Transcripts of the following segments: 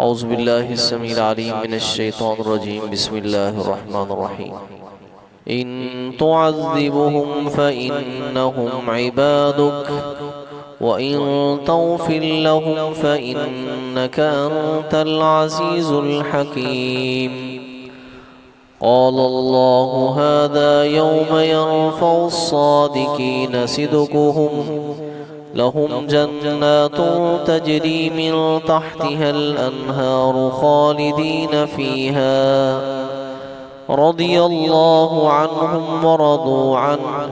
اعوذ باللہ السمیع العلیم من الشیطان الرجیم بسم اللہ الرحمن الرحیم ان تعذبهم فإنهم عبادك وإن تغفر لهم فإنك أنت العزيز الحكيم قال الله هذا يوم ينفع الصادقين صدقهم لهم جنات تجري من تحتها الأنهار خالدين فيها رضي الله عنهم ورضوا عنه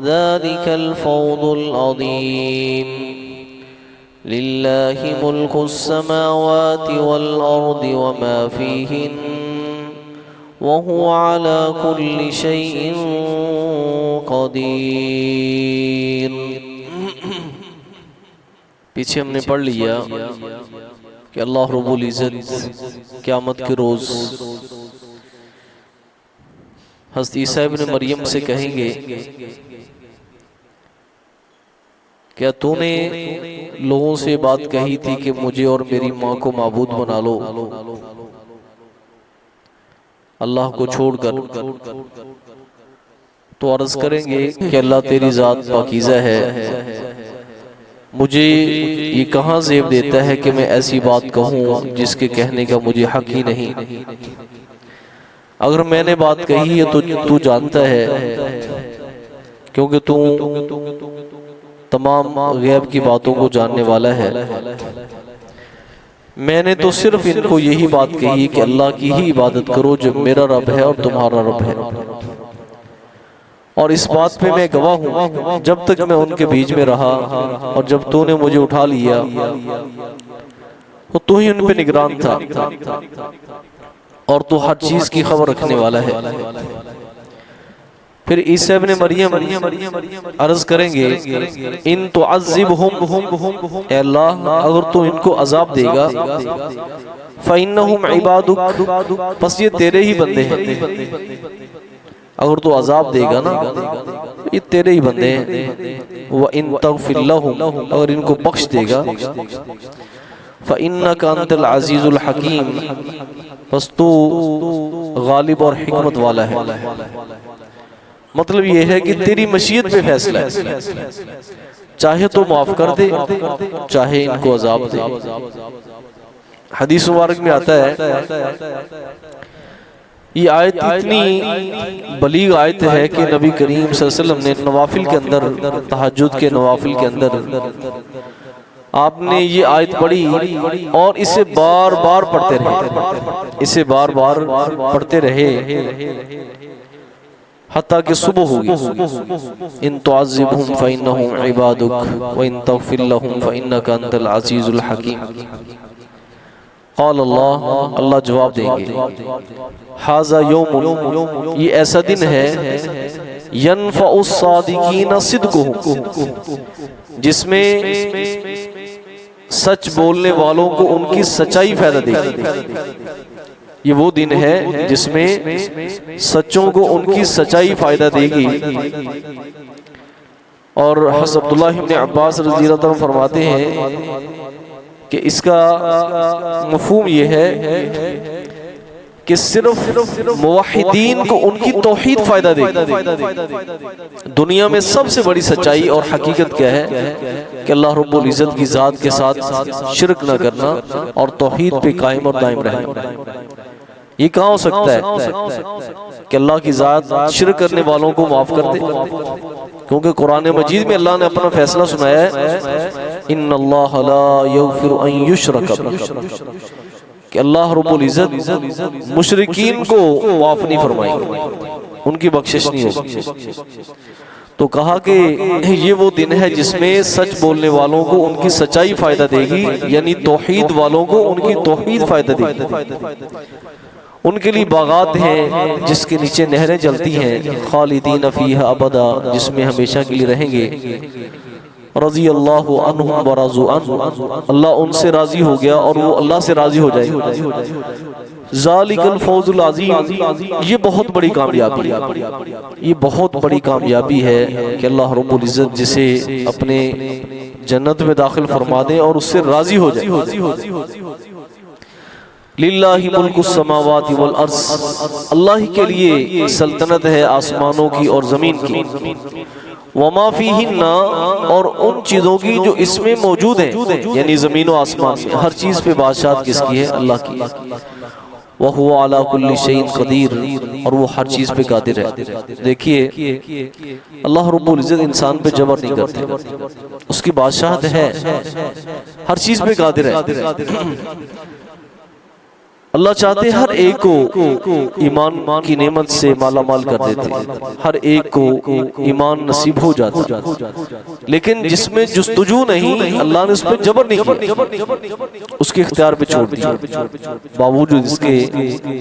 ذلك الفوز العظيم لله ملك السماوات والأرض وما فيهن وهو على كل شيء قدير۔ پیچھے ہم نے پڑھ لیا کہ اللہ رب العزت قیامت کے روز حضرت عیسیٰ ابن مریم سے کہیں گے کیا تو نے لوگوں سے بات کہی تھی کہ مجھے اور میری ماں کو معبود بنا لو اللہ کو چھوڑ کر؟ تو عرض کریں گے کہ اللہ تیری ذات پاکیزہ ہے، مجھے یہ کہاں زیب دیتا ہے کہ میں ایسی بات کہوں جس کے کہنے کا مجھے حق ہی نہیں۔ اگر میں نے بات کہی ہے تو جانتا ہے، کیونکہ تو تمام غیب کی باتوں کو جاننے والا ہے۔ میں نے تو صرف ان کو یہی بات کہی کہ اللہ کی ہی عبادت کرو جو میرا رب ہے اور تمہارا رب ہے، اور اس بات پہ میں گواہ ہوں جب تک میں ان کے بیچ میں رہا، اور جب تو نے مجھے اٹھا لیا تو ہی ان پہ نگران تھا، اور تو ہر چیز کی خبر رکھنے والا ہے۔ پھر عیسیٰ ابن مریم عرض کریں گے ان تعذبہم، اے اللہ اگر تو ان کو عذاب دے گا، فإنہم عبادک، پس یہ تیرے ہی بندے ہیں۔ اگر تو عذاب دے گا نا، یہ تیرے ہی بندے ہیں۔ وَإِن تَغْفِرْ لَهُمْ، اگر ان کو بخش دے گا، فَإِنَّكَ أَنْتَ الْعَزِيزُ الْحَكِيمُ، پس تو غالب اور حکمت والا ہے۔ مطلب یہ ہے کہ تیری مشیت پہ فیصلہ ہے، چاہے تو معاف کر دے، چاہے ان کو عذاب دے۔ حدیث مبارک میں آتا ہے، یہ آیت اتنی بلیغ آیت ہے کہ نبی کریم صلی اللہ علیہ وسلم نے نوافل کے اندر، تہجد کے نوافل کے اندر آپ نے یہ آیت پڑھی اور اسے بار بار پڑھتے رہے، اسے بار بار پڑھتے رہے حتیٰ کہ صبح ہوگی۔ ان تعذبہم فإنہم عبادک وإن تغفر لہم فإنک انت العزیز الحکیم۔ قال اللہ جواب دیں گے ھذا یوم، یہ ایسا دن ہے، ینفع الصادقین صدقہم، جس میں سچ بولنے والوں کو ان کی سچائی فائدہ دے گی۔ یہ وہ دن ہے جس میں سچوں کو ان کی سچائی فائدہ دے گی۔ اور حضرت عبداللہ ابن عباس رضی اللہ عنہ فرماتے ہیں کہ اس کا مفہوم یہ ہے کہ صرف موحدین کو ان کی توحید فائدہ دے گی۔ دنیا میں سب سے بڑی سچائی اور حقیقت کیا ہے کہ اللہ رب العزت کی ذات کے ساتھ شرک نہ کرنا اور توحید پہ قائم اور دائم رہنا۔ یہ کہاں ہو سکتا ہے کہ اللہ کی ذات شرک کرنے والوں کو معاف کر دے؟ کیونکہ قرآن مجید میں اللہ نے اپنا فیصلہ سنایا ہے، ان اللہ لا یغفر ان یشرک بہ، کہ اللہ رب العزت مشرکین کو معاف نہیں فرمائیں گے، ان کی بخشش نہیں ہوگی۔ تو کہا کہ یہ وہ دن ہے جس میں سچ بولنے والوں کو ان کی سچائی فائدہ دے گی، یعنی توحید والوں کو ان کی توحید فائدہ دے گی۔ ان کے لیے باغات ہیں جس کے نیچے نہریں چلتی ہیں، خالدین فیہا ابدا، جس میں ہمیشہ کے لیے رہیں گے۔ رضی اللہ عنہم ورضوا عنہ، اللہ ان سے راضی ہو گیا اور وہ اللہ سے راضی ہو جائے۔ ذالک الفوز العظیم، یہ بہت بڑی کامیابی ہے، یہ بہت بڑی کامیابی ہے کہ اللہ رب العزت جسے اپنے جنت میں داخل فرما دیں اور اس سے راضی ہو جائے۔ للہ ملک السماوات والارض، اللہ ہی کے لیے سلطنت ہے آسمانوں کی اور زمین کی، وما فیہن، اور ان چیزوں کی جو اس میں موجود ہیں، یعنی زمین و آسمان میں ہر چیز پہ بادشاہت کس کی ہے؟ اللہ کی۔ وَهُوَ عَلَى كُلِّ شَيْءٍ قَدِيرٌ، اور وہ ہر چیز پہ قادر ہے۔ دیکھیے اللہ رب العزت انسان پہ جبر نہیں کرتے، اس کی بادشاہت ہے، ہر چیز پہ قادر ہے۔ اللہ چاہتے ہر ایک کو ایمان کی نعمت سے مالا مال کر دیتے، ہر ایک کو ایمان نصیب ہو جاتا، لیکن جس میں جستجو نہیں، اللہ نے اس پہ جبر نہیں کیا، اس کے اختیار پہ چھوڑ دیا، باوجود اس کے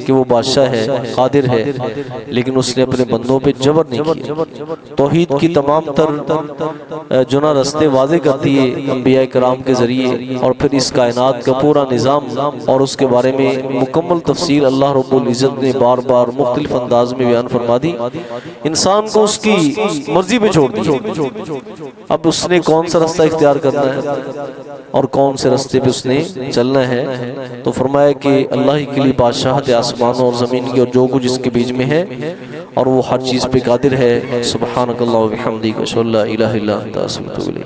کہ وہ بادشاہ ہے، قادر ہے، لیکن اس نے اپنے بندوں پہ جبر نہیں کیا۔ توحید کی تمام تر جنا رستے واضح کر دیے انبیاء کرام کے ذریعے، اور پھر اس کائنات کا پورا نظام اور اس کے بارے میں مکمل تفصیل اللہ رب العزت نے بار بار مختلف انداز میں بیان فرما دی۔ انسان کو اس کی مرضی پہ چھوڑ دی، اب اس نے کون سا رستہ اختیار کرنا ہے اور کون سے رستے پہ اس نے چلنا ہے۔ تو فرمایا کہ اللہ ہی کے لیے بادشاہت آسمانوں اور زمین کی اور جو کچھ اس کے بیچ میں ہے، اور وہ ہر چیز پہ قادر ہے۔ سبحانک اللہ و بحمدک، اشہد ان لا الہ الا انت، استغفرک۔